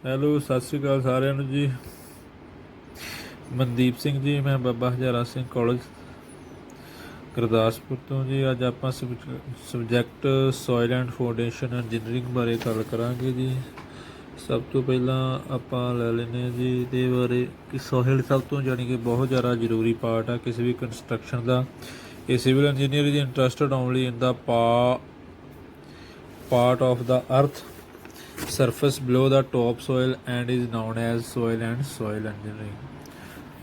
Hello, ਸਤਿ ਸ਼੍ਰੀ ਅਕਾਲ ਸਾਰਿਆਂ ਨੂੰ ਜੀ। ਮਨਦੀਪ ਸਿੰਘ ਜੀ, ਮੈਂ ਬਾਬਾ ਹਜ਼ਾਰਾ ਸਿੰਘ ਕਾਲਜ ਗੁਰਦਾਸਪੁਰ ਤੋਂ ਜੀ। ਅੱਜ ਆਪਾਂ subject soil and foundation engineering ਬਾਰੇ ਗੱਲ ਕਰਾਂਗੇ ਜੀ। ਸਭ ਤੋਂ ਪਹਿਲਾਂ ਆਪਾਂ ਲੈ ਲੈਂਦੇ ਹਾਂ ਜੀ ਇਹਦੇ ਬਾਰੇ ਕਿ ਸੋਇਲ ਸਭ ਤੋਂ ਜਾਣੀ ਕਿ ਬਹੁਤ ਜ਼ਿਆਦਾ ਜ਼ਰੂਰੀ ਪਾਰਟ ਆ ਕਿਸੇ ਵੀ ਕੰਸਟਰਕਸ਼ਨ ਦਾ। ਇਹ civil engineer is interested only in the part of the earth surface below the top soil and is known as soil and soil engineering।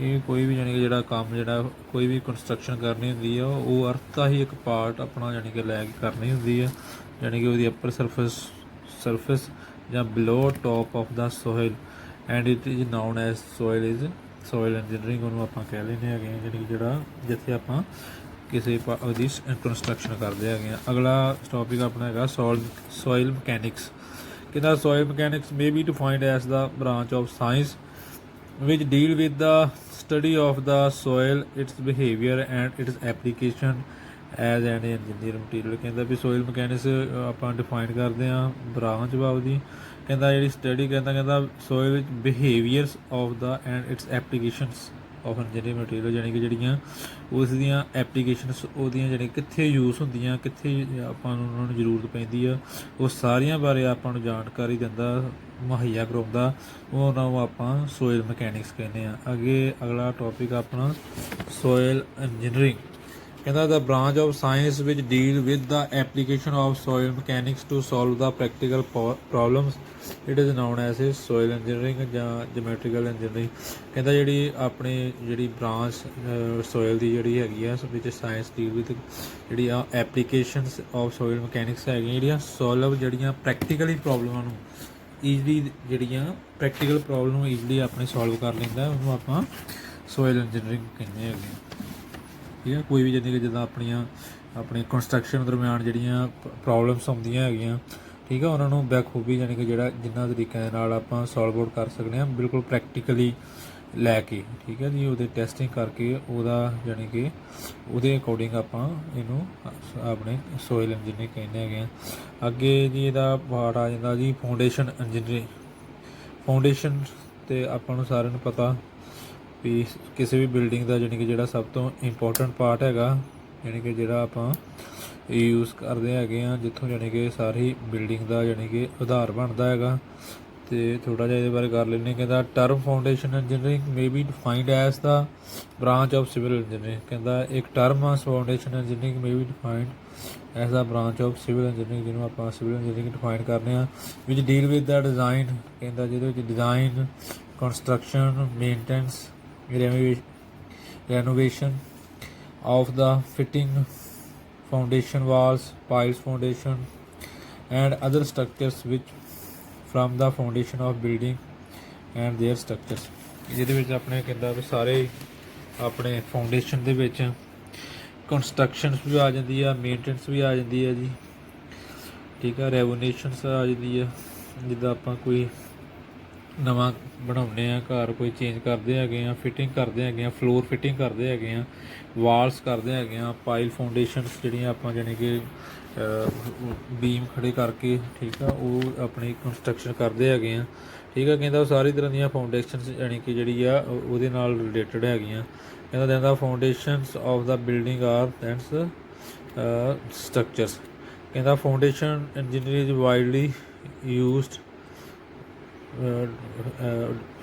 ਇਹ ਕੋਈ ਵੀ ਜਾਣੀ ਕਿ ਜਿਹੜਾ ਕੰਮ ਜਿਹੜਾ ਕੋਈ ਵੀ ਕੰਸਟਰਕਸ਼ਨ ਕਰਨੀ ਹੁੰਦੀ ਆ ਉਹ ਅਰਥ ਦਾ ਹੀ ਇੱਕ ਪਾਰਟ ਆਪਣਾ ਜਾਣੀ ਕਿ ਲੈ ਕੇ ਕਰਨੀ ਹੁੰਦੀ ਆ, ਜਾਣੀ ਕਿ ਉਹਦੀ ਅੱਪਰ ਸਰਫੇਸ ਜਾਂ below top of the soil and it is known as soil engineering ਉਹਨੂੰ ਆਪਾਂ ਕਹਿ ਲੈਂਦੇ ਹੈਗੇ ਹਾਂ, ਜਾਣੀ ਕਿ ਜਿਹੜਾ ਜਿੱਥੇ ਆਪਾਂ ਕਿਸੇ ਉਹਦੀ ਕੰਸਟਰਕਸ਼ਨ ਕਰਦੇ ਹੈਗੇ ਆ। ਅਗਲਾ ਟੌਪਿਕ ਆਪਣਾ ਹੈਗਾ ਸੋਇਲ ਮਕੈਨਿਕਸ। ਕਹਿੰਦਾ soil mechanics may be defined as the branch of science which deal with the study of the soil, its behavior and its application as an engineer material। ਕਹਿੰਦਾ ਵੀ soil mechanics ਆਪਾਂ define ਕਰਦੇ ਹਾਂ branch ਵਾ ਉਹਦੀ। ਕਹਿੰਦਾ ਜਿਹੜੀ study ਕਹਿੰਦਾ soil ਵਿੱਚ behaviours of the and its applications of engineering material, ਜਾਣੀ ਕਿ ਜਿਹੜੀਆਂ ਉਸ ਦੀਆਂ ਐਪਲੀਕੇਸ਼ਨਸ ਉਹਦੀਆਂ ਜਿਹੜੀਆਂ ਕਿੱਥੇ ਯੂਜ਼ ਹੁੰਦੀਆਂ, ਕਿੱਥੇ ਆਪਾਂ ਨੂੰ ਉਹਨਾਂ ਨੂੰ ਜ਼ਰੂਰਤ ਪੈਂਦੀ ਆ, ਉਹ ਸਾਰੀਆਂ ਬਾਰੇ ਆਪਾਂ ਨੂੰ ਜਾਣਕਾਰੀ ਦਿੰਦਾ, ਮੁਹੱਈਆ ਕਰਾਉਂਦਾ, ਉਹਨਾਂ ਨੂੰ ਆਪਾਂ ਸੋਇਲ ਮਕੈਨਿਕਸ ਕਹਿੰਦੇ ਆ। ਅਗਲਾ ਟੌਪਿਕ ਆਪਣਾ ਸੋਇਲ ਇੰਜੀਨੀਅਰਿੰਗ। ਕਹਿੰਦਾ the branch of science which deal with the application of soil mechanics to solve the practical problems, it is known as a soil engineering ਜਾਂ ਜਮੈਟਰੀਕਲ ਇੰਜੀਨੀਅਰਿੰਗ। ਕਹਿੰਦਾ ਜਿਹੜੀ branch soil ਦੀ ਜਿਹੜੀ ਹੈਗੀ ਆ ਵਿੱਚ science deal with ਜਿਹੜੀ ਆ applications of soil mechanics ਹੈਗੀਆਂ, ਜਿਹੜੀਆਂ ਸੋਲਵ ਜਿਹੜੀਆਂ ਪ੍ਰੈਕਟੀਕਲੀ ਪ੍ਰੋਬਲਮਾਂ ਨੂੰ ਈਜ਼ਲੀ ਜਿਹੜੀਆਂ ਪ੍ਰੈਕਟੀਕਲ ਪ੍ਰੋਬਲਮ ਨੂੰ ਈਜ਼ਲੀ ਆਪਣੇ ਸੋਲਵ ਕਰ ਲੈਂਦਾ, ਉਹਨੂੰ ਆਪਾਂ ਸੋਇਲ ਇੰਜੀਨੀਅਰਿੰਗ ਕਹਿੰਦੇ ਹੈਗੇ। ਠੀਕ ਹੈ, ਕੋਈ ਵੀ ਜਾਣੀ ਕਿ ਜਿੱਦਾਂ ਆਪਣੀ ਕੰਸਟਰਕਸ਼ਨ ਦਰਮਿਆਨ ਜਿਹੜੀਆਂ ਪ੍ਰੋਬਲਮਸ ਆਉਂਦੀਆਂ ਹੈਗੀਆਂ, ਠੀਕ ਆ, ਉਹਨਾਂ ਨੂੰ ਬਖੂਬੀ ਜਾਣੀ ਕਿ ਜਿੰਨਾ ਤਰੀਕਿਆਂ ਦੇ ਨਾਲ ਆਪਾਂ ਸੋਲਵ ਆਊਟ ਕਰ ਸਕਦੇ ਹਾਂ ਬਿਲਕੁਲ ਪ੍ਰੈਕਟੀਕਲੀ ਲੈ ਕੇ। ਠੀਕ ਹੈ ਜੀ, ਉਹਦੇ ਟੈਸਟਿੰਗ ਕਰਕੇ ਉਹਦਾ ਜਾਣੀ ਕਿ ਉਹਦੇ ਅਕੋਰਡਿੰਗ ਆਪਾਂ ਇਹਨੂੰ ਆਪਣੇ ਸੋਇਲ ਇੰਜੀਨੀਅਰਿੰਗ ਕਹਿੰਦੇ ਹੈਗੇ ਆ। ਅੱਗੇ ਜੀ ਇਹਦਾ ਪਾਰਟ ਆ ਜਾਂਦਾ ਜੀ ਫਾਊਂਡੇਸ਼ਨ ਇੰਜੀਨੀਅਰਿੰਗ। ਫਾਊਂਡੇਸ਼ਨ 'ਤੇ ਆਪਾਂ ਨੂੰ ਸਾਰਿਆਂ ਨੂੰ ਪਤਾ ਵੀ ਕਿਸੇ ਵੀ ਬਿਲਡਿੰਗ ਦਾ ਜਾਣੀ ਕਿ ਜਿਹੜਾ ਸਭ ਤੋਂ ਇੰਪੋਰਟੈਂਟ ਪਾਰਟ ਹੈਗਾ, ਜਾਣੀ ਕਿ ਜਿਹੜਾ ਆਪਾਂ ਯੂਜ਼ ਕਰਦੇ ਹੈਗੇ ਆ, ਜਿੱਥੋਂ ਜਾਣੀ ਕਿ ਸਾਰੀ ਬਿਲਡਿੰਗ ਦਾ ਜਾਣੀ ਕਿ ਆਧਾਰ ਬਣਦਾ ਹੈਗਾ। ਅਤੇ ਥੋੜ੍ਹਾ ਜਿਹਾ ਇਹਦੇ ਬਾਰੇ ਕਰ ਲੈਂਦੇ। ਕਹਿੰਦਾ term foundation engineering may be defined as the branch of civil engineering. ਕਹਿੰਦਾ ਇੱਕ ਟਰਮ ਆ foundation engineering may be defined as the branch of civil engineering, ਜਿਹਨੂੰ ਆਪਾਂ ਸਿਵਲ ਇੰਜੀਨੀਅਰਿੰਗ ਡਿਫਾਈਨ ਕਰਦੇ ਹਾਂ। Which deal with the design, ਕਹਿੰਦਾ ਜਿਹਦੇ ਵਿੱਚ design, construction, maintenance, renovation of the fitting, foundation walls, piles, foundation and other structures which from the foundation of building and their structures। ਜਿਹਦੇ ਵਿੱਚ ਆਪਣੇ ਕਹਿੰਦਾ ਵੀ ਸਾਰੇ ਆਪਣੇ ਫਾਊਂਡੇਸ਼ਨ ਦੇ ਵਿੱਚ ਕੰਸਟਰਕਸ਼ਨਸ ਵੀ ਆ ਜਾਂਦੀ ਆ, ਮੇਨਟੇਨੈਂਸ ਵੀ ਆ ਜਾਂਦੀ ਆ ਜੀ। ਠੀਕ ਆ, ਰੈਵੋਨੇਸ਼ਨਸ ਆ ਜਾਂਦੀ ਆ, ਜਿੱਦਾਂ ਆਪਾਂ ਕੋਈ ਨਵਾਂ ਬਣਾਉਂਦੇ ਹਾਂ ਘਰ, ਕੋਈ ਚੇਂਜ ਕਰਦੇ ਹੈਗੇ ਆ, ਫਿਟਿੰਗ ਕਰਦੇ ਹੈਗੇ ਆ, ਫਲੋਰ ਫਿਟਿੰਗ ਕਰਦੇ ਹੈਗੇ ਆ, ਵਾਲਸ ਕਰਦੇ ਹੈਗੇ ਆ, ਪਾਈਲ ਫਾਊਂਡੇਸ਼ਨਸ ਜਿਹੜੀਆਂ ਆਪਾਂ ਜਾਣੀ ਕਿ ਬੀਮ ਖੜੇ ਕਰਕੇ, ਠੀਕ ਆ, ਉਹ ਆਪਣੀ ਕੰਸਟਰਕਸ਼ਨ ਕਰਦੇ ਹੈਗੇ ਆ। ਠੀਕ ਆ, ਕਹਿੰਦਾ ਉਹ ਸਾਰੀ ਤਰ੍ਹਾਂ ਦੀਆਂ ਫਾਊਂਡੇਸ਼ਨਸ ਜਾਣੀ ਕਿ ਜਿਹੜੀ ਆ ਉਹਦੇ ਨਾਲ ਰਿਲੇਟਡ ਹੈਗੀਆਂ। ਕਹਿੰਦਾ foundations of the building or ਦੈਨਸ ਸਟਰਕਚਰਸ। ਕਹਿੰਦਾ foundation engineering is widely used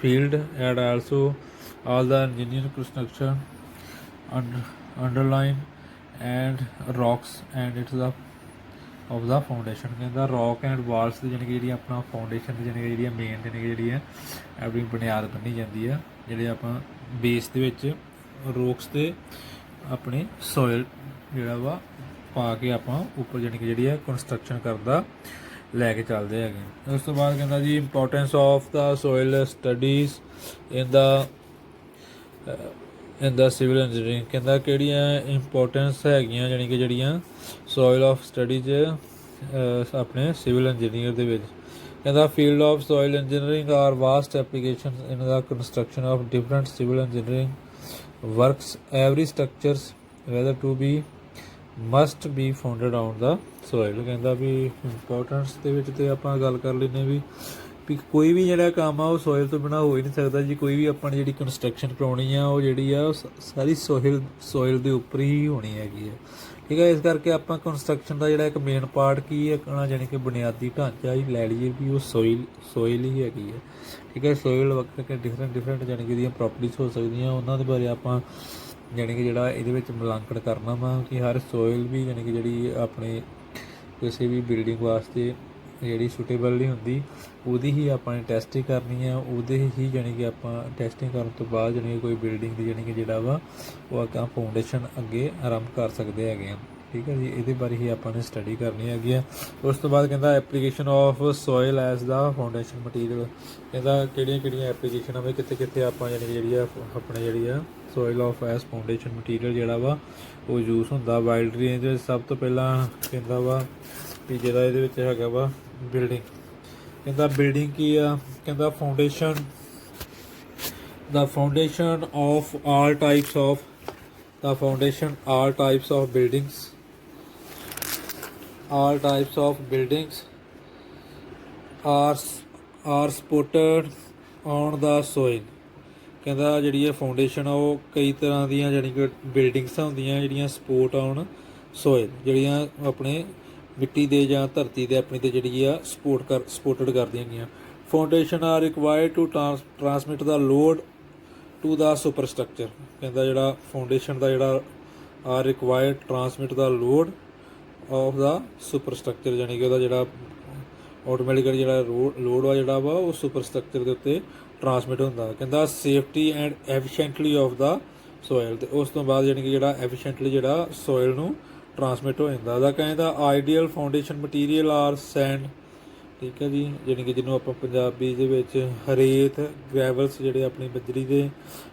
field and also all the engineering construction underline and rocks and it's the of the foundation। ਕਹਿੰਦਾ ਰੌਕ ਐਂਡ ਵਾਲਸ ਦੀ ਜਾਣੀ ਕਿ ਜਿਹੜੀ ਆਪਣਾ foundation ਦੀ ਜਾਣੀ ਕਿ ਜਿਹੜੀਆਂ ਮੇਨ ਜਾਣੀ ਕਿ ਜਿਹੜੀ ਹੈ ਆਪਣੀ ਬੁਨਿਆਦ ਬੰਨੀ ਜਾਂਦੀ ਆ, ਜਿਹੜੇ ਆਪਾਂ ਬੇਸ ਦੇ ਵਿੱਚ ਰੋਕਸ 'ਤੇ ਆਪਣੇ ਸੋਇਲ ਜਿਹੜਾ ਵਾ ਪਾ ਕੇ ਆਪਾਂ ਉੱਪਰ ਜਾਣੀ ਕਿ ਜਿਹੜੀ ਹੈ ਕੰਸਟਰਕਸ਼ਨ ਕਰਦਾ ਲੈ ਕੇ ਚੱਲਦੇ ਹੈਗੇ। ਉਸ ਤੋਂ ਬਾਅਦ ਕਹਿੰਦਾ ਜੀ importance of the soil studies in the civil engineering. ਕਹਿੰਦਾ ਕਿਹੜੀਆਂ ਇੰਪੋਰਟੈਂਸ ਹੈਗੀਆਂ ਜਾਣੀ ਕਿ ਜਿਹੜੀਆਂ ਸੋਇਲ ਆਫ ਸਟੱਡੀਜ਼ ਆਪਣੇ ਸਿਵਲ ਇੰਜੀਨੀਅਰ ਦੇ ਵਿੱਚ। ਕਹਿੰਦਾ field of soil engineering are vast application in the construction of different civil engineering works, every structures whether to be must be founded on the soil. ਕਹਿੰਦਾ ਵੀ importance ਦੇ ਵਿੱਚ ਤੇ ਆਪਾਂ ਗੱਲ ਕਰ ਲੈਂਦੇ ਵੀ ਵੀ ਕੋਈ ਵੀ ਜਿਹੜਾ ਕੰਮ ਆ ਉਹ ਸੋਇਲ ਤੋਂ ਬਿਨਾਂ ਹੋ ਹੀ ਨਹੀਂ ਸਕਦਾ ਜੀ। ਕੋਈ ਵੀ ਆਪਾਂ ਨੇ ਜਿਹੜੀ ਕੰਸਟਰਕਸ਼ਨ ਕਰਾਉਣੀ ਆ ਉਹ ਜਿਹੜੀ ਆ ਉਹ ਸਾਰੀ ਸੋਇਲ ਦੇ ਉੱਪਰ ਹੀ ਹੋਣੀ ਹੈਗੀ ਆ। ਠੀਕ ਹੈ, ਇਸ ਕਰਕੇ ਆਪਾਂ ਕੰਸਟਰਕਸ਼ਨ ਦਾ ਜਿਹੜਾ ਇੱਕ ਮੇਨ ਪਾਰਟ ਕੀ ਹੈ ਕਹਿਣਾ, ਜਾਣੀ ਕਿ ਬੁਨਿਆਦੀ ਢਾਂਚਾ ਹੀ ਲੈ ਲਈਏ ਵੀ ਉਹ ਸੋਇਲ ਹੀ ਹੈਗੀ ਹੈ। ਠੀਕ ਹੈ, ਸੋਇਲ ਵਕਤ ਡਿਫਰੈਂਟ ਜਾਣੀ ਕਿ ਇਹਦੀਆਂ ਪ੍ਰੋਪਰਟੀਜ਼ ਹੋ ਸਕਦੀਆਂ, ਉਹਨਾਂ ਦੇ ਬਾਰੇ ਆਪਾਂ ਜਾਣੀ ਕਿ ਜਿਹੜਾ ਇਹਦੇ ਵਿੱਚ ਮੁਲਾਂਕਣ ਕਰਨਾ ਵਾ ਕਿ ਹਰ ਸੋਇਲ ਵੀ ਜਾਣੀ ਕਿ ਜਿਹੜੀ ਆਪਣੇ ਕਿਸੇ ਵੀ ਬਿਲਡਿੰਗ ਵਾਸਤੇ ਜਿਹੜੀ ਸੁਟੇਬਲ ਨਹੀਂ ਹੁੰਦੀ, ਉਹਦੀ ਹੀ ਆਪਾਂ ਨੇ ਟੈਸਟਿੰਗ ਕਰਨੀ ਆ। ਉਹਦੇ ਹੀ ਜਾਣੀ ਕਿ ਆਪਾਂ ਟੈਸਟਿੰਗ ਕਰਨ ਤੋਂ ਬਾਅਦ ਜਾਣੀ ਕਿ ਕੋਈ ਬਿਲਡਿੰਗ ਦੀ ਜਾਣੀ ਕਿ ਜਿਹੜਾ ਵਾ ਉਹ ਆਪਾਂ ਫਾਊਂਡੇਸ਼ਨ ਅੱਗੇ ਆਰੰਭ ਕਰ ਸਕਦੇ ਹੈਗੇ ਆ। ਠੀਕ ਹੈ ਜੀ, ਇਹਦੇ ਬਾਰੇ ਹੀ ਆਪਾਂ ਨੇ ਸਟੱਡੀ ਕਰਨੀ ਹੈਗੀ ਆ। ਉਸ ਤੋਂ ਬਾਅਦ ਕਹਿੰਦਾ application of soil as the foundation material. ਕਹਿੰਦਾ ਕਿਹੜੀਆਂ ਐਪਲੀਕੇਸ਼ਨਾਂ ਵੇ ਕਿੱਥੇ ਆਪਾਂ ਜਾਣੀ ਕਿ ਜਿਹੜੀ ਆ ਆਪਣੇ ਜਿਹੜੀ ਆ soil of as foundation material ਜਿਹੜਾ ਵਾ ਉਹ ਯੂਜ਼ ਹੁੰਦਾ ਵਾਈਡ ਰੇਂਜ ਵਿੱਚ। ਸਭ ਤੋਂ ਪਹਿਲਾਂ ਕਹਿੰਦਾ ਵਾ ਵੀ ਜਿਹੜਾ ਇਹਦੇ ਵਿੱਚ ਹੈਗਾ ਵਾ ਬਿਲਡਿੰਗ। ਕਹਿੰਦਾ ਬਿਲਡਿੰਗ ਕੀ ਆ, ਕਹਿੰਦਾ foundation the foundation of all types of buildings are supported on the soil। ਕਹਿੰਦਾ ਜਿਹੜੀ ਇਹ ਫਾਊਂਡੇਸ਼ਨ ਆ ਉਹ ਕਈ ਤਰ੍ਹਾਂ ਦੀਆਂ ਜਾਣੀ ਕਿ ਬਿਲਡਿੰਗਸ ਹੁੰਦੀਆਂ ਜਿਹੜੀਆਂ ਸਪੋਰਟ ਆਨ ਸੋਇਲ, ਜਿਹੜੀਆਂ ਆਪਣੇ ਮਿੱਟੀ ਦੇ ਜਾਂ ਧਰਤੀ ਦੇ ਆਪਣੀ ਤੇ ਜਿਹੜੀ ਆ ਸਪੋਰਟਡ ਕਰਦੀਆਂ ਹੈਗੀਆਂ। Foundation are required to transmit the load to the superstructure. ਕਹਿੰਦਾ ਜਿਹੜਾ ਫਾਊਂਡੇਸ਼ਨ ਦਾ ਜਿਹੜਾ are required transmit the load of the superstructure, ਜਾਣੀ ਕਿ ਉਹਦਾ ਜਿਹੜਾ ਆਟੋਮੈਟਿਕਲੀ ਜਿਹੜਾ ਲੋਡ ਆ ਜਿਹੜਾ ਵਾ ਉਹ ਸੁਪਰਸਟਰਕਚਰ ਦੇ ਉੱਤੇ ਟਰਾਂਸਮਿਟ ਹੁੰਦਾ। ਕਹਿੰਦਾ safety and efficiently of the soil, ਤੇ ਉਸ ਤੋਂ ਬਾਅਦ ਜਾਣੀ ਕਿ ਜਿਹੜਾ ਐਫੀਸ਼ੀਐਂਟਲੀ ਜਿਹੜਾ ਸੋਇਲ ਨੂੰ ਟਰਾਂਸਮਿਟ ਹੋ ਜਾਂਦਾ। ਉਹਦਾ ਕਹਿੰਦਾ ideal foundation material are sand. ਠੀਕ ਹੈ ਜੀ, ਜਾਣੀ ਕਿ ਜਿਹਨੂੰ ਆਪਾਂ ਪੰਜਾਬੀ ਦੇ ਵਿੱਚ ਰੇਤ, ਗ੍ਰੈਵਲਸ ਜਿਹੜੇ ਆਪਣੀ ਬੱਜਰੀ ਦੇ,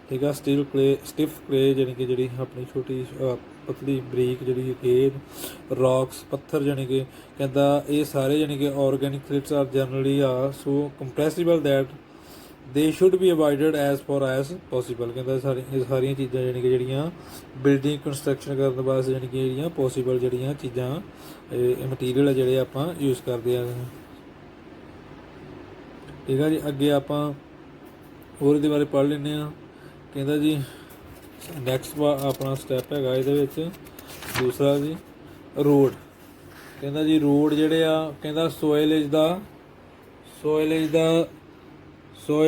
ਠੀਕ ਆ, ਸਟਿਫ ਕਲੇ ਜਾਣੀ ਕਿ ਜਿਹੜੀ ਆਪਣੀ ਛੋਟੀ ਪਤਲੀ ਬਰੀਕ ਜਿਹੜੀ ਰੇਤ, ਰੌਕਸ ਪੱਥਰ, ਜਾਣੀ ਕਿ ਕਹਿੰਦਾ ਇਹ ਸਾਰੇ ਜਾਣੀ ਕਿ organic slits are generally also compressible that they should be avoided as far as possible. ਕਹਿੰਦਾ ਇਹ ਸਾਰੀਆਂ ਚੀਜ਼ਾਂ ਜਾਣੀ ਕਿ ਜਿਹੜੀਆਂ ਬਿਲਡਿੰਗ ਕੰਸਟਰਕਸ਼ਨ ਕਰਨ ਵਾਸਤੇ ਜਾਣੀ ਕਿ ਜਿਹੜੀਆਂ ਪੋਸੀਬਲ ਜਿਹੜੀਆਂ ਚੀਜ਼ਾਂ ਇਹ ਮਟੀਰੀਅਲ ਜਿਹੜੇ ਆਪਾਂ ਯੂਜ਼ ਕਰਦੇ ਆ। ਠੀਕ ਆ ਜੀ, ਅੱਗੇ ਆਪਾਂ ਹੋਰ ਇਹਦੇ ਬਾਰੇ ਪੜ੍ਹ ਲੈਂਦੇ ਹਾਂ। ਕਹਿੰਦਾ ਜੀ ਨੈਕਸਟ ਆਪਣਾ ਸਟੈਪ ਹੈਗਾ ਇਹਦੇ ਵਿੱਚ ਦੂਸਰਾ ਜੀ ਰੋਡ। ਕਹਿੰਦਾ ਜੀ ਰੋਡ ਜਿਹੜੇ ਆ, ਕਹਿੰਦਾ soil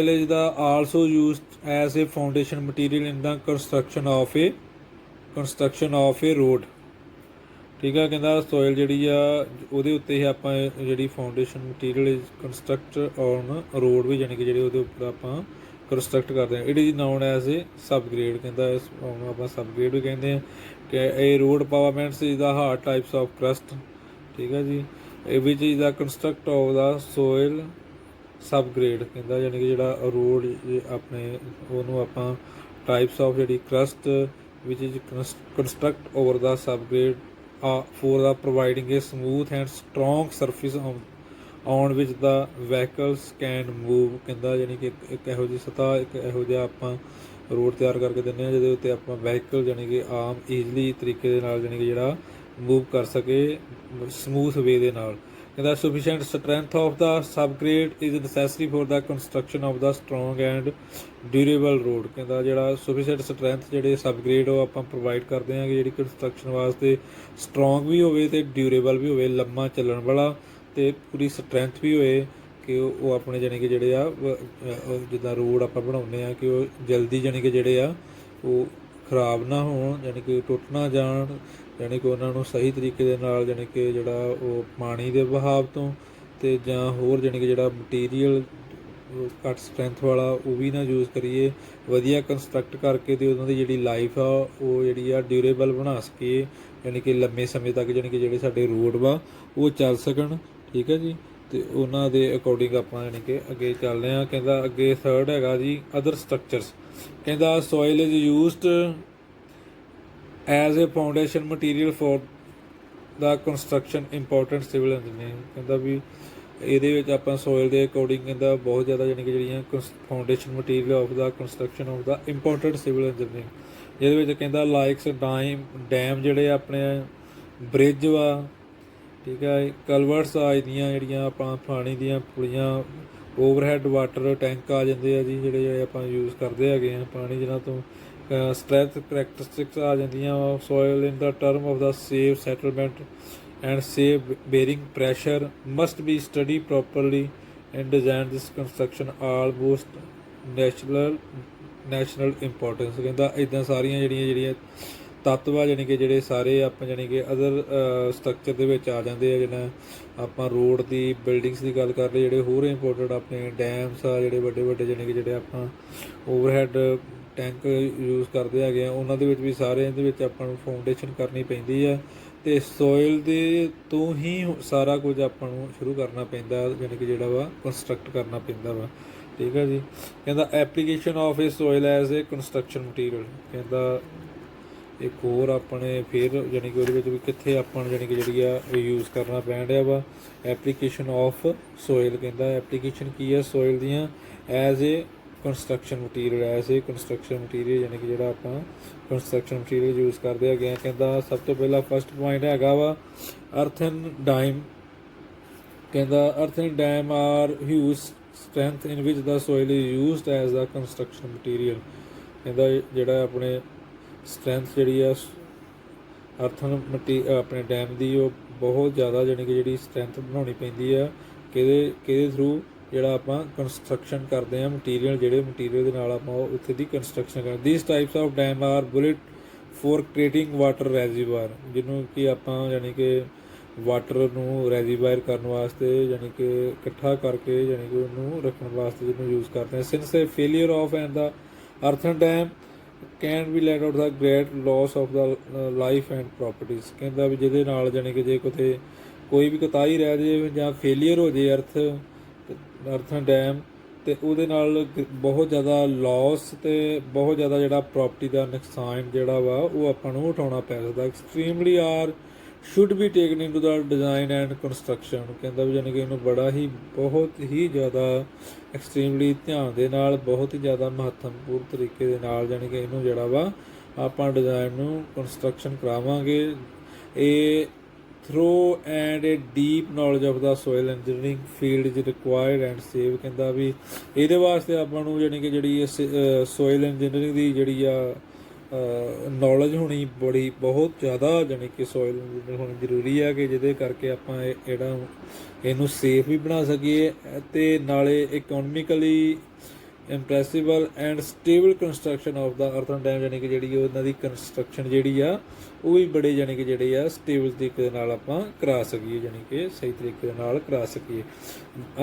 is the also used as a foundation material in the construction of A road. ਠੀਕ ਆ, ਕਹਿੰਦਾ ਸੋਇਲ ਜਿਹੜੀ ਆ ਉਹਦੇ ਉੱਤੇ ਹੀ ਆਪਾਂ ਜਿਹੜੀ foundation material is construct on road ਵੀ ਜਾਣੀ ਕਿ ਜਿਹੜੇ ਉਹਦੇ ਉੱਪਰ ਆਪਾਂ ਕੰਸਟਰਕਟ ਕਰਦੇ ਹਾਂ। It is known as a subgrade. ਕਹਿੰਦਾ ਇਸ ਨੂੰ ਆਪਾਂ ਸਬਗ੍ਰੇਡ ਵੀ ਕਹਿੰਦੇ ਹਾਂ ਕਿ ਇਹ road pavements is the hard types of crust. ਠੀਕ ਹੈ ਜੀ, ਇਹ ਵਿਚ is the construct of the soil subgrade. ਕਹਿੰਦਾ ਯਾਨੀ ਕਿ ਜਿਹੜਾ ਰੋਡ ਆਪਣੇ ਉਹਨੂੰ ਆਪਾਂ ਟਾਈਪਸ ਆਫ ਜਿਹੜੀ crust which is construct over the subgrade for the providing a smooth and strong surface on which the vehicles can move. ਕਹਿੰਦਾ ਯਾਨੀ ਕਿ ਇੱਕ ਇਹੋ ਜਿਹੀ ਸਤ੍ਹਾ, ਇੱਕ ਇਹੋ ਜਿਹਾ ਆਪਾਂ ਰੋਡ ਤਿਆਰ ਕਰਕੇ ਦਿੰਦੇ ਹਾਂ ਜਿਹਦੇ ਉੱਤੇ ਆਪਾਂ ਵਹੀਕਲ ਯਾਨੀ ਕਿ ਆਮ ਈਜ਼ਲੀ ਤਰੀਕੇ ਦੇ ਨਾਲ ਯਾਨੀ ਕਿ ਜਿਹੜਾ ਮੂਵ ਕਰ ਸਕੇ ਸਮੂਥ ਵੇ ਦੇ ਨਾਲ। ਕਹਿੰਦਾ sufficient strength of the subgrade is necessary for the construction of the strong and durable road. ਕਹਿੰਦਾ ਜਿਹੜਾ ਸਫੀਸ਼ੀਐਂਟ ਸਟਰੈਂਥ ਜਿਹੜੇ ਸਬਗ੍ਰੇਡ ਉਹ ਆਪਾਂ ਪ੍ਰੋਵਾਈਡ ਕਰਦੇ ਹਾਂ ਕਿ ਜਿਹੜੀ ਕੰਸਟਰਕਸ਼ਨ ਵਾਸਤੇ ਸਟਰੋਂਗ ਵੀ ਹੋਵੇ ਅਤੇ ਡਿਊਰੇਬਲ ਵੀ ਹੋਵੇ, ਲੰਮਾ ਚੱਲਣ ਵਾਲਾ, ਅਤੇ ਪੂਰੀ ਸਟਰੈਂਥ ਵੀ ਹੋਏ ਕਿ ਉਹ ਆਪਣੇ ਜਾਣੀ ਕਿ ਜਿਹੜੇ ਆ ਜਿੱਦਾਂ ਰੋਡ ਆਪਾਂ ਬਣਾਉਂਦੇ ਆ ਕਿ ਉਹ ਜਲਦੀ ਜਾਣੀ ਕਿ ਜਿਹੜੇ ਆ ਉਹ ਖਰਾਬ ਨਾ ਹੋਣ, ਜਾਣੀ ਕਿ ਟੁੱਟ ਨਾ ਜਾਣ, ਜਾਣੀ ਕਿ ਉਹਨਾਂ ਨੂੰ ਸਹੀ ਤਰੀਕੇ ਦੇ ਨਾਲ ਜਾਣੀ ਕਿ ਜਿਹੜਾ ਉਹ ਪਾਣੀ ਦੇ ਵਹਾਅ ਤੋਂ ਅਤੇ ਜਾਂ ਹੋਰ ਜਾਣੀ ਕਿ ਜਿਹੜਾ ਮਟੀਰੀਅਲ ਘੱਟ ਸਟਰੈਂਥ ਵਾਲਾ ਉਹ ਵੀ ਨਾ ਯੂਜ਼ ਕਰੀਏ। ਵਧੀਆ ਕੰਸਟਰਕਟ ਕਰਕੇ ਅਤੇ ਉਹਨਾਂ ਦੀ ਜਿਹੜੀ ਲਾਈਫ ਆ ਉਹ ਜਿਹੜੀ ਆ ਡਿਊਰੇਬਲ ਬਣਾ ਸਕੀਏ, ਯਾਨੀ ਕਿ ਲੰਮੇ ਸਮੇਂ ਤੱਕ ਜਾਣੀ ਕਿ ਜਿਹੜੇ ਸਾਡੇ ਰੋਡ ਵਾ ਉਹ ਚੱਲ ਸਕਣ। ਠੀਕ ਹੈ ਜੀ, ਅਤੇ ਉਹਨਾਂ ਦੇ ਅਕੋਰਡਿੰਗ ਆਪਾਂ ਜਾਣੀ ਕਿ ਅੱਗੇ ਚੱਲਦੇ ਹਾਂ। ਕਹਿੰਦਾ ਅੱਗੇ ਥਰਡ ਹੈਗਾ ਜੀ ਅਦਰ ਸਟਰਕਚਰਸ। ਕਹਿੰਦਾ soil is used as a foundation material for the construction important civil engineering. ਕਹਿੰਦਾ ਵੀ ਇਹਦੇ ਵਿੱਚ ਆਪਾਂ ਸੋਇਲ ਦੇ ਅਕੋਰਡਿੰਗ ਕਹਿੰਦਾ ਬਹੁਤ ਜ਼ਿਆਦਾ ਜਾਣੀ ਕਿ ਜਿਹੜੀਆਂ foundation material of the construction of the important civil engineering, ਜਿਹਦੇ ਵਿੱਚ ਕਹਿੰਦਾ ਲਾਈਕਸ ਡੈਮ ਜਿਹੜੇ ਆਪਣੇ ਬ੍ਰਿਜ ਵਾ, ਠੀਕ ਹੈ, ਕਲਵਰਟਸ ਆ, ਇਹਦੀਆਂ ਜਿਹੜੀਆਂ ਆਪਾਂ ਪਾਣੀ ਦੀਆਂ ਪੁਲੀਆਂ ਓਵਰਹੈਡ ਵਾਟਰ ਟੈਂਕ ਆ ਜਾਂਦੇ ਆ ਜੀ, ਜਿਹੜੇ ਆਪਾਂ ਯੂਜ਼ ਕਰਦੇ ਹੈਗੇ ਆ ਪਾਣੀ ਜਿਨ੍ਹਾਂ ਤੋਂ। ਸਟਰੈਂਥ ਕਰੈਕਟਰਿਸਟਿਕਸ ਆ ਜਾਂਦੀਆਂ soil in the term of the safe settlement and safe Baring pressure must B study properly and design this construction almost national importance. ਕਹਿੰਦਾ ਇੱਦਾਂ ਸਾਰੀਆਂ ਜਿਹੜੀਆਂ ਤੱਤਵ ਆ ਜਾਣੀ ਕਿ ਜਿਹੜੇ ਸਾਰੇ ਆਪਾਂ ਜਾਣੀ ਕਿ ਅਦਰ ਸਟਰਕਚਰ ਦੇ ਵਿੱਚ ਆ ਜਾਂਦੇ ਆ। ਜਿੱਦਾਂ ਆਪਾਂ ਰੋਡ ਦੀ ਬਿਲਡਿੰਗਸ ਦੀ ਗੱਲ ਕਰ ਲਏ, ਜਿਹੜੇ ਹੋਰ ਇੰਪੋਰਟੈਂਟ ਆਪਣੇ ਡੈਮਸ ਆ ਜਿਹੜੇ ਵੱਡੇ ਜਾਣੀ ਕਿ ਜਿਹੜੇ ਆਪਾਂ ਓਵਰਹੈਡ ਟੈਂਕ ਯੂਜ਼ ਕਰਦੇ ਹੈਗੇ ਆ, ਉਹਨਾਂ ਦੇ ਵਿੱਚ ਵੀ ਸਾਰਿਆਂ ਦੇ ਵਿੱਚ ਆਪਾਂ ਨੂੰ ਫਾਊਂਡੇਸ਼ਨ ਕਰਨੀ ਪੈਂਦੀ ਆ ਅਤੇ ਸੋਇਲ ਦੇ ਤੋਂ ਹੀ ਸਾਰਾ ਕੁਝ ਆਪਾਂ ਨੂੰ ਸ਼ੁਰੂ ਕਰਨਾ ਪੈਂਦਾ, ਯਾਨੀ ਕਿ ਜਿਹੜਾ ਵਾ ਕੰਸਟਰਕਟ ਕਰਨਾ ਪੈਂਦਾ ਵਾ। ਠੀਕ ਹੈ ਜੀ। ਕਹਿੰਦਾ application of A soil as a construction material. ਕਹਿੰਦਾ ਇੱਕ ਹੋਰ ਆਪਣੇ ਫਿਰ ਯਾਨੀ ਕਿ ਉਹਦੇ ਵਿੱਚ ਵੀ ਕਿੱਥੇ ਆਪਾਂ ਨੂੰ ਯਾਨੀ ਕਿ ਜਿਹੜੀ ਆ ਯੂਜ਼ ਕਰਨਾ ਪੈਣ ਡਿਆ ਵਾ ਐਪਲੀਕੇਸ਼ਨ ਆਫ ਸੋਇਲ। ਕਹਿੰਦਾ ਐਪਲੀਕੇਸ਼ਨ ਕੀ ਹੈ ਸੋਇਲ ਦੀਆਂ as a construction material, as a construction material ਯਾਨੀ ਕਿ ਜਿਹੜਾ ਆਪਾਂ ਕੰਸਟਰਕਸ਼ਨ ਮਟੀਰੀਅਲ ਯੂਜ਼ ਕਰਦੇ ਹੈਗੇ ਆ। ਕਹਿੰਦਾ ਸਭ ਤੋਂ ਪਹਿਲਾਂ ਫਸਟ ਪੁਆਇੰਟ ਹੈਗਾ ਵਾ ਅਰਥਨ ਡਾਈਮ। ਕਹਿੰਦਾ earthen dam are huge strength in which the soil is used as the construction material. ਕਹਿੰਦਾ ਜਿਹੜਾ ਆਪਣੇ ਸਟਰੈਂਥ ਜਿਹੜੀ ਆ ਅਰਥਨ ਆਪਣੇ ਡੈਮ ਦੀ ਉਹ ਬਹੁਤ ਜ਼ਿਆਦਾ ਯਾਨੀ ਕਿ ਜਿਹੜੀ ਸਟਰੈਂਥ ਬਣਾਉਣੀ ਪੈਂਦੀ ਆ ਕਿਹਦੇ ਥਰੂ, ਜਿਹੜਾ ਆਪਾਂ ਕੰਸਟਰਕਸ਼ਨ ਕਰਦੇ ਹਾਂ ਜਿਹੜੇ ਮਟੀਰੀਅਲ ਦੇ ਨਾਲ ਆਪਾਂ ਉੱਥੇ ਦੀ ਕੰਸਟਰਕਸ਼ਨ ਕਰਦੇ। These types of dam are built for creating water reservoir, ਜਿਹਨੂੰ ਕਿ ਆਪਾਂ ਯਾਨੀ ਕਿ ਵਾਟਰ ਨੂੰ ਰੈਜ਼ੀਵਾਇਰ ਕਰਨ ਵਾਸਤੇ ਯਾਨੀ ਕਿ ਇਕੱਠਾ ਕਰਕੇ ਯਾਨੀ ਕਿ ਉਹਨੂੰ ਰੱਖਣ ਵਾਸਤੇ ਜਿਹਨੂੰ ਯੂਜ਼ ਕਰਦੇ ਹਾਂ। Since a failure of and the earthen dam can we let out the great loss of the life and properties. ਕਹਿੰਦਾ ਵੀ ਜਿਹਦੇ ਨਾਲ ਯਾਨੀ ਕਿ ਜੇ ਕਿਤੇ ਕੋਈ ਵੀ ਕੋਤਾਹੀ ਰਹਿ ਜਾਵੇ ਜਾਂ ਫੇਲੀਅਰ ਹੋ ਜੇ ਅਰਥਨ ਡੈਮ, ਅਤੇ ਉਹਦੇ ਨਾਲ ਬਹੁਤ ਜ਼ਿਆਦਾ ਲਾਸ ਅਤੇ ਬਹੁਤ ਜ਼ਿਆਦਾ ਜਿਹੜਾ ਪ੍ਰੋਪਰਟੀ ਦਾ ਨੁਕਸਾਨ ਜਿਹੜਾ ਵਾ ਉਹ ਆਪਾਂ ਨੂੰ ਉਠਾਉਣਾ ਪੈ ਸਕਦਾ। Extremely are should be taken into the design and construction. ਕਹਿੰਦਾ ਵੀ ਯਾਨੀ ਕਿ ਇਹਨੂੰ ਬਹੁਤ ਹੀ ਜ਼ਿਆਦਾ ਐਕਸਟ੍ਰੀਮਲੀ ਧਿਆਨ ਦੇ ਨਾਲ ਬਹੁਤ ਹੀ ਜ਼ਿਆਦਾ ਮਹੱਤਵਪੂਰਨ ਤਰੀਕੇ ਦੇ ਨਾਲ ਯਾਨੀ ਕਿ ਇਹਨੂੰ ਜਿਹੜਾ ਵਾ ਆਪਾਂ ਡਿਜ਼ਾਈਨ ਨੂੰ ਕੰਸਟਰਕਸ਼ਨ ਕਰਾਵਾਂਗੇ। ਇਹ thorough and a deep knowledge of the soil engineering field is required and save. ਕਹਿੰਦਾ ਵੀ ਇਹਦੇ ਵਾਸਤੇ ਆਪਾਂ ਨੂੰ ਯਾਨੀ ਕਿ ਜਿਹੜੀ ਸੋਇਲ ਇੰਜੀਨੀਅਰਿੰਗ ਦੀ ਜਿਹੜੀ ਆ ਨੌਲੇਜ ਹੋਣੀ ਬਹੁਤ ਜ਼ਿਆਦਾ ਯਾਨੀ ਕਿ ਸੋਇਲ ਇੰਜੀਨੀਅਰ ਹੋਣੀ ਜ਼ਰੂਰੀ ਹੈ ਕਿ ਜਿਹਦੇ ਕਰਕੇ ਆਪਾਂ ਇਹਨੂੰ ਸੇਫ ਵੀ ਬਣਾ ਸਕੀਏ ਅਤੇ ਨਾਲੇ economically impressible and stable construction of the earthen dam, ਯਾਨੀ ਕਿ ਜਿਹੜੀ ਉਹਨਾਂ ਦੀ ਕੰਸਟਰਕਸ਼ਨ ਜਿਹੜੀ ਆ ਉਹ ਵੀ ਬੜੇ ਯਾਨੀ ਕਿ ਜਿਹੜੇ ਆ ਸਟੇਬਲ ਤਰੀਕੇ ਦੇ ਨਾਲ ਆਪਾਂ ਕਰਾ ਸਕੀਏ, ਯਾਨੀ ਕਿ ਸਹੀ ਤਰੀਕੇ ਦੇ ਨਾਲ ਕਰਾ ਸਕੀਏ।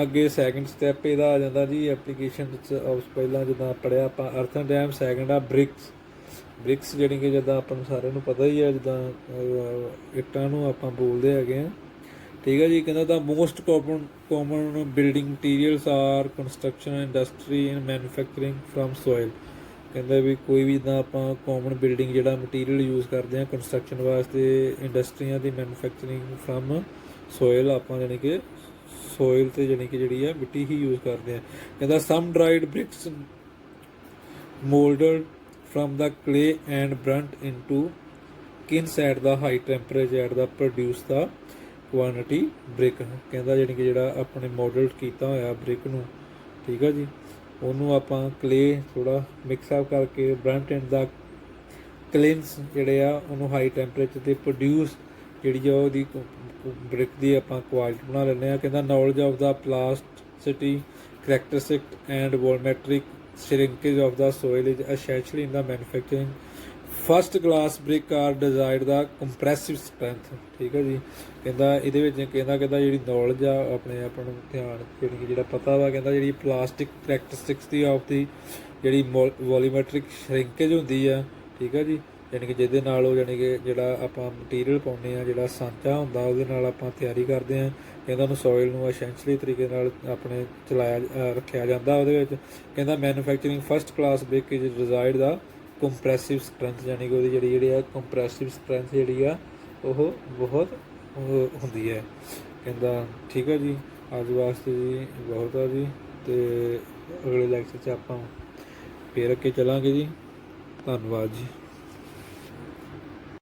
ਅੱਗੇ ਸੈਕਿੰਡ ਸਟੈਪ ਇਹਦਾ ਆ ਜਾਂਦਾ ਜੀ ਐਪਲੀਕੇਸ਼ਨ ਆਫ, ਪਹਿਲਾਂ ਜਿੱਦਾਂ ਪੜ੍ਹਿਆ ਆਪਾਂ ਅਰਥਨ ਡੈਮ, ਸੈਕਿੰਡ ਆ ਬ੍ਰਿਕਸ ਜਿਹੜੀ ਕਿ ਜਿੱਦਾਂ ਆਪਾਂ ਨੂੰ ਸਾਰਿਆਂ ਨੂੰ ਪਤਾ ਹੀ ਆ ਜਿੱਦਾਂ ਇੱਟਾਂ ਨੂੰ ਆਪਾਂ ਬੋਲਦੇ ਹੈਗੇ ਆ। ਠੀਕ ਹੈ ਜੀ। ਕਹਿੰਦਾ the most common building materials are construction industry in manufacturing firm soil. ਕਹਿੰਦਾ ਵੀ ਕੋਈ ਵੀ ਜਿੱਦਾਂ ਆਪਾਂ ਕਾਮਨ ਬਿਲਡਿੰਗ ਜਿਹੜਾ ਮਟੀਰੀਅਲ ਯੂਜ਼ ਕਰਦੇ ਹਾਂ ਕੰਸਟਰਕਸ਼ਨ ਵਾਸਤੇ ਇੰਡਸਟਰੀਆਂ ਦੀ ਮੈਨੂਫੈਕਚਰਿੰਗ ਫਰਮ ਸੋਇਲ, ਆਪਾਂ ਯਾਨੀ ਕਿ ਸੋਇਲ 'ਤੇ ਯਾਨੀ ਕਿ ਜਿਹੜੀ ਆ ਮਿੱਟੀ ਹੀ ਯੂਜ਼ ਕਰਦੇ ਹਾਂ। ਕਹਿੰਦਾ some dried bricks moulded from the clay and burnt into kilns at the high temperature at the produce the quantity brick। ਕਹਿੰਦਾ ਜਾਣੀ ਕਿ ਜਿਹੜਾ ਆਪਣੇ ਮੋਡਲ ਕੀਤਾ ਹੋਇਆ ਬ੍ਰਿਕ ਨੂੰ, ਠੀਕ ਆ ਜੀ, ਉਹਨੂੰ ਆਪਾਂ ਕਲੇ ਥੋੜ੍ਹਾ ਮਿਕਸ ਅਪ ਕਰਕੇ ਬਰੰਟ ਐਂਡ ਦਾ ਕਲਿਨਸ ਜਿਹੜੇ ਆ ਉਹਨੂੰ ਹਾਈ ਟੈਂਪਰੇਚਰ 'ਤੇ ਪ੍ਰੋਡਿਊਸ ਜਿਹੜੀ ਆ ਉਹਦੀ ਬ੍ਰਿਕ ਦੀ ਆਪਾਂ ਕੁਆਲਿਟੀ ਬਣਾ ਲੈਂਦੇ ਹਾਂ। ਕਹਿੰਦਾ knowledge of the plasticity characteristic and volumetric shrinkage of the soil is essentially in the manufacturing first class brick are desired the compressive strength। ਠੀਕ ਹੈ ਜੀ। ਕਹਿੰਦਾ ਇਹਦੇ ਵਿੱਚ ਕਹਿੰਦਾ ਜਿਹੜੀ ਨੌਲੇਜ ਆ ਆਪਾਂ ਨੂੰ ਧਿਆਨ ਜਿਹੜੀ ਜਿਹੜਾ ਪਤਾ ਵਾ, ਕਹਿੰਦਾ ਜਿਹੜੀ ਪਲਾਸਟਿਕ ਕਰੈਕਟਰਿਸਟਿਕਸ ਦੀ ਆਫ ਦੀ ਜਿਹੜੀ ਵੋਲੀਮੈਟ੍ਰਿਕ ਸ਼ਰਿੰਕੇਜ ਹੁੰਦੀ ਆ, ਠੀਕ ਹੈ ਜੀ, ਯਾਨੀ ਕਿ ਜਿਹਦੇ ਨਾਲ ਉਹ ਯਾਨੀ ਕਿ ਜਿਹੜਾ ਆਪਾਂ ਮਟੀਰੀਅਲ ਪਾਉਂਦੇ ਹਾਂ, ਜਿਹੜਾ ਸਾਂਚਾ ਹੁੰਦਾ ਉਹਦੇ ਨਾਲ ਆਪਾਂ ਤਿਆਰੀ ਕਰਦੇ ਹਾਂ। ਕਹਿੰਦਾ ਉਹਨੂੰ ਸੋਇਲ ਨੂੰ ਐਸੈਂਸ਼ਲੀ ਤਰੀਕੇ ਨਾਲ ਆਪਣੇ ਰੱਖਿਆ ਜਾਂਦਾ ਉਹਦੇ ਵਿੱਚ। ਕਹਿੰਦਾ manufacturing first class brick is desired the compressive strength, ਯਾਨੀ ਕਿ ਉਹਦੀ ਜਿਹੜੀ ਆ ਕੰਪਰੈਸਿਵ ਸਟਰੈਂਥ ਜਿਹੜੀ ਆ ਉਹ ਬਹੁਤ ਹੁੰਦੀ ਹੈ। ਕਹਿੰਦਾ ਠੀਕ ਹੈ ਜੀ, ਅੱਜ ਵਾਸਤੇ ਜੀ ਬਹੁਤ ਆ ਜੀ, ਅਤੇ ਅਗਲੇ ਲੈਕਚਰ 'ਚ ਆਪਾਂ ਫੇਰ ਅੱਗੇ ਚੱਲਾਂਗੇ ਜੀ। ਧੰਨਵਾਦ ਜੀ।